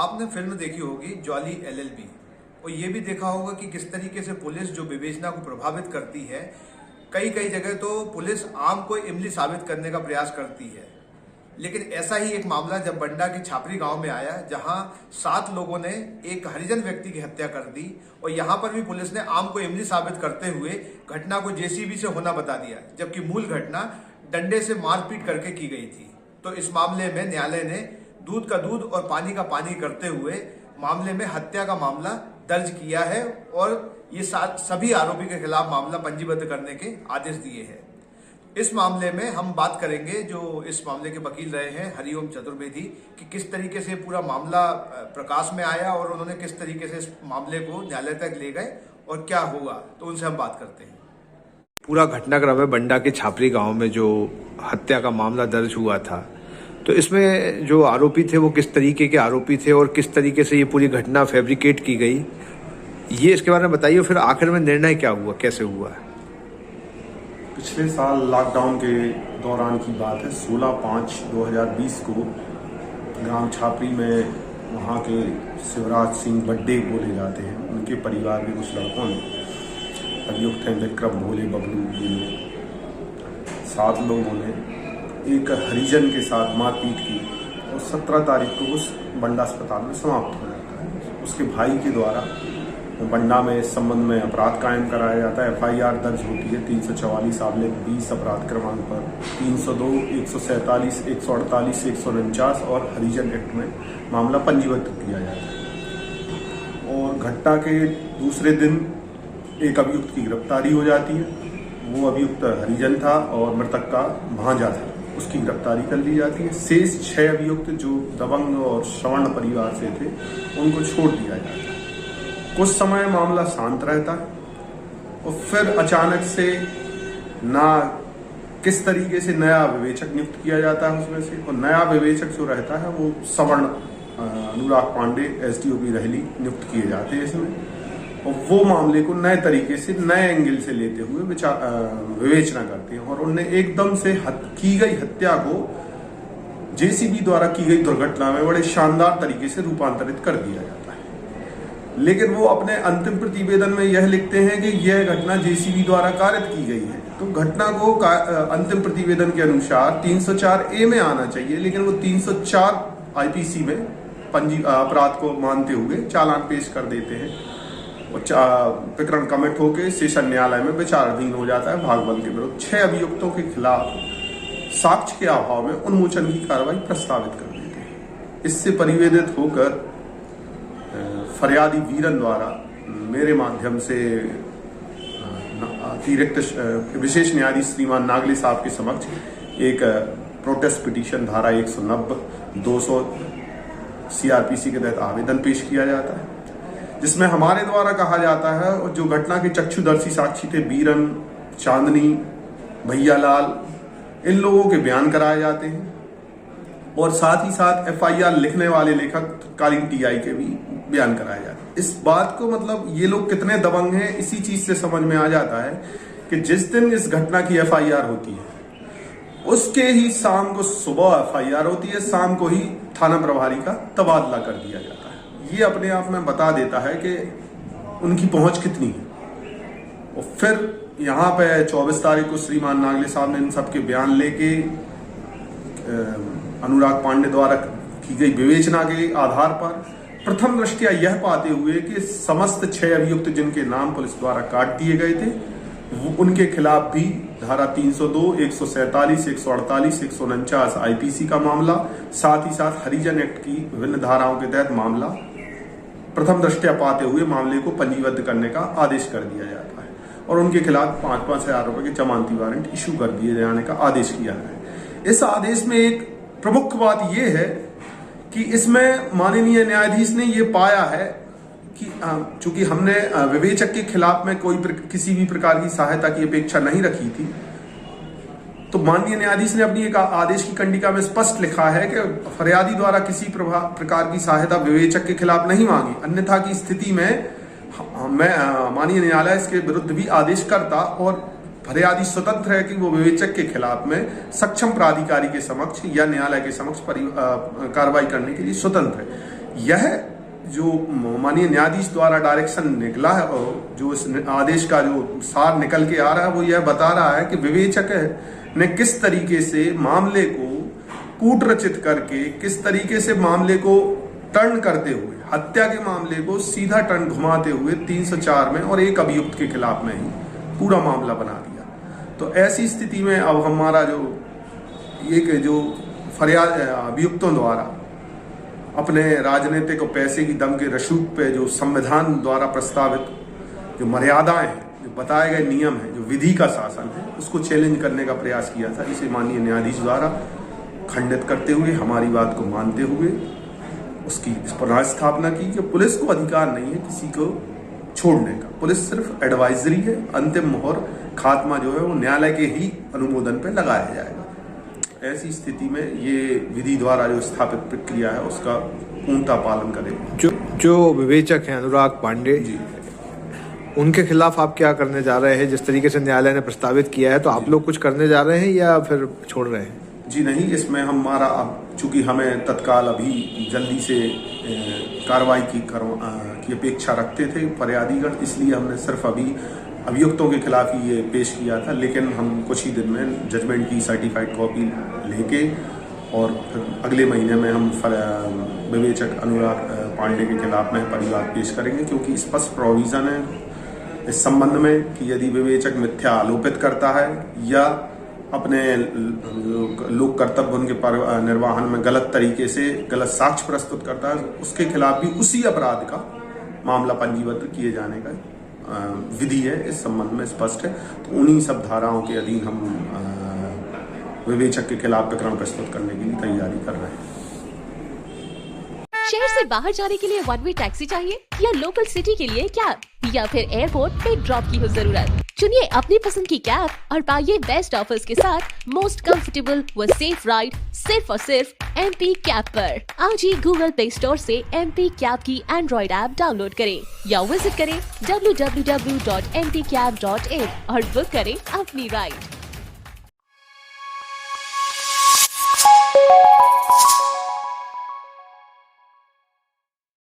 आपने फिल्म देखी होगी जॉली एलएलबी और ये भी देखा होगा कि किस तरीके से पुलिस जो विवेचना को प्रभावित करती है। कई कई जगह तो पुलिस आम को इमली साबित करने का प्रयास करती है। लेकिन ऐसा ही एक मामला जब बंडा की छापरी गांव में आया, जहां 7 लोगों ने एक हरिजन व्यक्ति की हत्या कर दी और यहां पर भी पुलिस ने आम को इमली साबित करते हुए घटना को जेसीबी से होना बता दिया, जबकि मूल घटना डंडे से मारपीट करके की गई थी। तो इस मामले में न्यायालय ने दूध का दूध और पानी का पानी करते हुए मामले में हत्या का मामला दर्ज किया है और ये सभी आरोपी के खिलाफ मामला पंजीबद्ध करने के आदेश दिए हैं। इस मामले में हम बात करेंगे जो इस मामले के वकील रहे हैं हरिओम चतुर्वेदी कि किस तरीके से पूरा मामला प्रकाश में आया और उन्होंने किस तरीके से इस मामले को न्यायालय तक ले गए और क्या हुआ, तो उनसे हम बात करते हैं। पूरा घटनाक्रम है बंडा के छापरी गांव में जो हत्या का मामला दर्ज हुआ था, तो इसमें जो आरोपी थे वो किस तरीके के आरोपी थे और किस तरीके से ये पूरी घटना फैब्रिकेट की गई, ये इसके बारे में बताइए। फिर आखिर में निर्णय क्या हुआ, कैसे हुआ? पिछले साल लॉकडाउन के दौरान की बात है। 16/5/2020 को ग्राम छापरी में वहाँ के शिवराज सिंह बड्डे बोले जाते हैं, उनके परिवार के कुछ लड़कों ने, अभियुक्त हैं विक्रम, भोले, बबलू, ये लोग 7 लोगों ने एक हरिजन के साथ मारपीट की और 17 तारीख को उस बंडा अस्पताल में समाप्त हो जाता है। उसके भाई के द्वारा बंडा में इस संबंध में अपराध कायम कराया जाता है। FIR दर्ज होती है 344 आबले 20 अपराध क्रमांक पर, 302, 147, 148, 149 और हरिजन एक्ट में मामला पंजीबद्ध किया जाता है। और घटना के दूसरे दिन एक अभियुक्त की गिरफ्तारी हो जाती है। वो अभियुक्त हरिजन था और मृतक का भांजा था, उसकी गिरफ्तारी कर ली जाती है। शेष 6 अभियुक्त जो दबंग और सवर्ण परिवार से थे उनको छोड़ दिया जाता है। कुछ समय मामला शांत रहता है और फिर अचानक से ना किस तरीके से नया विवेचक नियुक्त किया जाता है उसमें से, और नया विवेचक जो रहता है वो सवर्ण अनुराग पांडे SDOP रहली नियुक्त किए जाते हैं इसमें, और वो मामले को नए तरीके से नए एंगल से लेते हुए विवेचना करते हैं और उनने एकदम से की गई हत्या को JCB द्वारा की गई दुर्घटना में बड़े शानदार तरीके से रूपांतरित कर दिया जाता है। लेकिन वो अपने अंतिम प्रतिवेदन में यह लिखते हैं कि यह घटना JCB द्वारा कारित की गई है। तो घटना को अंतिम प्रतिवेदन के अनुसार 304A में आना चाहिए, लेकिन वो 304 IPC में अपराध को मानते हुए चालान पेश कर देते हैं और प्रकरण कमिट होकर सेशन न्यायालय में विचाराधीन हो जाता है भागबल के विरुद्ध। 6 अभियुक्तों के खिलाफ साक्ष्य के अभाव में उन्मोचन की कार्रवाई प्रस्तावित कर देते हैं। इससे परिवेदित होकर फरियादी वीरन द्वारा मेरे माध्यम से अतिरिक्त विशेष न्यायाधीश श्रीमान नागले साहब के समक्ष एक प्रोटेस्ट पिटीशन धारा 190, 200 CRPC के तहत आवेदन पेश किया जाता है, जिसमें हमारे द्वारा कहा जाता है और जो घटना के चक्षुदर्शी साक्षी थे वीरन, चांदनी, भैयालाल, इन लोगों के बयान कराए जाते हैं और साथ ही साथ FIR लिखने वाले लेखक कालीन TI के भी बयान कराए जाते हैं। इस बात को मतलब ये लोग कितने दबंग हैं इसी चीज से समझ में आ जाता है कि जिस दिन इस घटना की FIR होती है उसके ही शाम को सुबह FIR होती है, शाम को ही थाना प्रभारी का तबादला कर दिया जाता है। ये अपने आप में बता देता है कि उनकी पहुंच कितनी है। और फिर यहाँ पे 24 तारीख को श्रीमान नागले साहब ने इन सबके बयान लेके अनुराग पांडे द्वारा की गई विवेचना के आधार पर प्रथम दृष्टया यह पाते हुए कि समस्त 6 अभियुक्त जिनके नाम पुलिस द्वारा काट दिए गए थे उनके खिलाफ भी धारा 302, 147, 148, 149 IPC का मामला, साथ ही साथ हरिजन एक्ट की विभिन्न धाराओं के तहत मामला प्रथम दृष्टया पाते हुए मामले को पंजीबद्ध करने का आदेश कर दिया जाता है और उनके खिलाफ 5-5 हजार रुपए के जमानती वारंट इशू कर दिए जाने का आदेश किया है। इस आदेश में एक प्रमुख बात यह है कि इसमें माननीय न्यायाधीश ने यह पाया है कि चूंकि हमने विवेचक के खिलाफ में किसी भी प्रकार की सहायता की अपेक्षा नहीं रखी थी, तो माननीय न्यायाधीश ने अपनी एक आदेश की कंडिका में स्पष्ट लिखा है कि फरियादी द्वारा किसी प्रकार की सहायता विवेचक के खिलाफ नहीं मांगी, अन्यथा की स्थिति में मैं माननीय न्यायालय इसके विरुद्ध भी आदेश करता और फरियादी स्वतंत्र है कि वो विवेचक के खिलाफ में सक्षम प्राधिकारी के समक्ष या न्यायालय के समक्ष कार्रवाई करने के लिए स्वतंत्र है। यह जो माननीय न्यायाधीश द्वारा डायरेक्शन निकला है और जो इस आदेश का जो सार निकल के आ रहा है वो यह बता रहा है कि विवेचक ने किस तरीके से मामले को कूटरचित करके, किस तरीके से मामले को टर्न करते हुए, हत्या के मामले को सीधा टर्न घुमाते हुए 304 में और एक अभियुक्त के खिलाफ में ही पूरा मामला बना दिया। तो ऐसी स्थिति में अब हमारा जो फरियाद अभियुक्तों द्वारा अपने राजनीतिक पैसे की दम के रसूख पे जो संविधान द्वारा प्रस्तावित जो मर्यादाएं हैं, जो बताए गए नियम हैं, जो विधि का शासन है, उसको चैलेंज करने का प्रयास किया था। इसे माननीय न्यायाधीश द्वारा खंडित करते हुए, हमारी बात को मानते हुए उसकी इस पर स्थापना की कि पुलिस को अधिकार नहीं है किसी को छोड़ने का। पुलिस सिर्फ एडवाइजरी है, अंतिम मोहर खात्मा जो है वो न्यायालय के ही अनुमोदन पे लगाया जाएगा। ऐसी स्थिति में ये विधि द्वारा जो स्थापित प्रक्रिया है उसका पूर्णतः पालन करेगा। जो विवेचक हैं अनुराग पांडे जी, उनके खिलाफ आप क्या करने जा रहे हैं? जिस तरीके से न्यायालय ने प्रस्तावित किया है, तो आप लोग कुछ करने जा रहे हैं या फिर छोड़ रहे हैं? जी नहीं, इसमें हमारा अब चूंकि हमें तत्काल अभी जल्दी से कार्रवाई की अपेक्षा रखते थे फरियादीगण, इसलिए हमने सिर्फ अभी अभियुक्तों के खिलाफ ही ये पेश किया था। लेकिन हम कुछ ही दिन में जजमेंट की सर्टिफाइड कॉपी लेके और फिर अगले महीने में हम विवेचक अनुराग पांडे के खिलाफ में परिवाद पेश करेंगे, क्योंकि स्पष्ट प्रोविजन है इस संबंध में कि यदि विवेचक मिथ्या आरोपित करता है या अपने लोक कर्तव्य उनके निर्वाहन में गलत तरीके से गलत साक्ष्य प्रस्तुत करता है, उसके खिलाफ भी उसी अपराध का मामला पंजीबद्ध किए जाने का विधि है, इस संबंध में स्पष्ट है। तो उन्हीं सब धाराओं के अधीन हम विवेचक के खिलाफ प्रकरण प्रस्तुत करने के लिए तैयारी कर रहे हैं। शहर से बाहर जाने के लिए वन वे टैक्सी चाहिए या लोकल सिटी के लिए कैब या फिर एयरपोर्ट पे ड्रॉप की हो जरूरत? चुनिए अपनी पसंद की कैब और पाइए बेस्ट ऑफर्स के साथ मोस्ट कंफर्टेबल व सेफ राइड सिर्फ और सिर्फ MP कैब पर। आज ही गूगल प्ले स्टोर से MP कैब की एंड्रॉइड ऐप डाउनलोड करें या विजिट करें www.mpcab.in और बुक करें अपनी राइड।